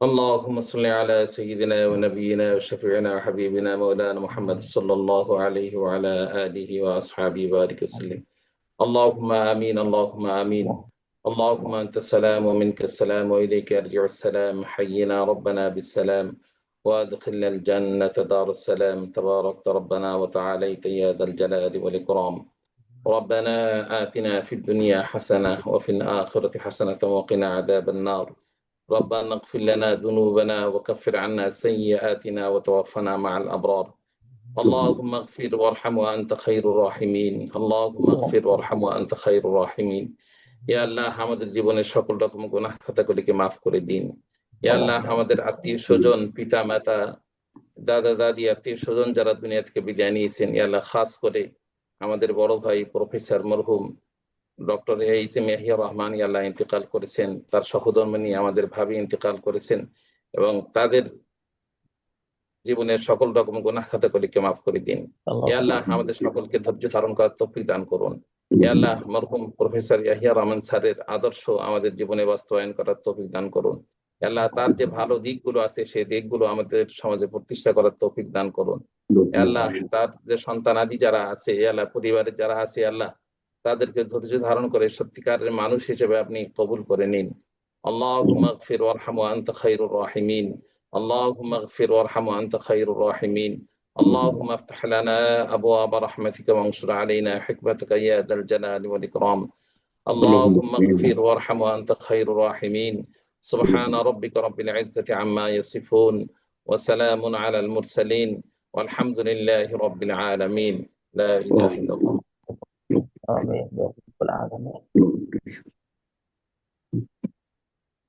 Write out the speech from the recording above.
اللهم صل على سيدنا ونبينا وشفيعنا وحبيبنا مولانا محمد صلى الله عليه وعلى آله وأصحابه وبارك وسلم. اللهم آمين، اللهم آمين. اللهم أنت السلام ومنك السلام وإليك يرجع السلام. حينا ربنا بالسلام وأدخلنا الجنة دار السلام. تباركت ربنا وتعاليت يا ذا الجلال والإكرام. ربنا آتنا في الدنيا حسنة وفي الآخرة حسنة وقنا عذاب النار. ربنا اغفر لنا ذنوبنا وكفر عنا سيئاتنا وتوفنا مع الأبرار. اللهم اغفر وارحم وأنت خير الراحمين. اللهم اغفر وارحم وأنت خير الراحمين. ইয়া আল্লাহ, আমাদের জীবনের সকল রকম গুনাহ খাতাগুলিকে মাফ করে দিন। ইয়া আল্লাহ, আমাদের আত্মীয় স্বজন, পিতা মাতা, দাদা দাদি, আত্মীয় স্বজন যারা দুনিয়া থেকে বিদায় নিয়েছেন, ইয়া আল্লাহ, খাস করে আমাদের বড় ভাই প্রফেসর মরহুম doctor H M Yahya Rahman আল্লাহ ইন্তেকাল করেছেন। তার সহধর্মিণী আমাদের ভাবি ইন্তেকাল করেছেন, এবং তাদের জীবনের সকল রকম গুনাহ খাতাগুলিকে মাফ করে দিন। ইয়া আল্লাহ, আমাদের সকলকে ধৈর্য ধারণ করার তৌফিক দান করুন। ইয়া আল্লাহ, মরহুম প্রফেসর ইয়াহিয়া রহমান স্যারের আদর্শ আমাদের জীবনে বাস্তবায়ন করার তৌফিক দান করুন। ইয়া আল্লাহ, তার যে ভালো দিকগুলো আছে সেই দিকগুলো আমাদের সমাজে প্রতিষ্ঠা করার তৌফিক দান করুন। ইয়া আল্লাহ, তার যে সন্তানাদি যারা আছে, ইয়া আল্লাহ, পরিবারের যারা আছে, আল্লাহ, তাদেরকে ধৈর্য ধারণ করে সত্যিকারের মানুষ হিসেবে আপনি কবুল করে নিন। আল্লাহুম্মা ইগফির ওয়ারহাম ওয়া আনতা খায়রুর রাহিমিন। اللهم اغفر وارحم وأنت خير الراحمين. اللهم افتح لنا أبواب رحمتك وانشر علينا حكمتك يا ذا الجلال والإكرام. اللهم اغفر وارحم وأنت خير الراحمين. سبحان ربك رب العزة عما يصفون وسلام على المرسلين والحمد لله رب العالمين. لا إله إلا الله. آمين يا رب العالمين.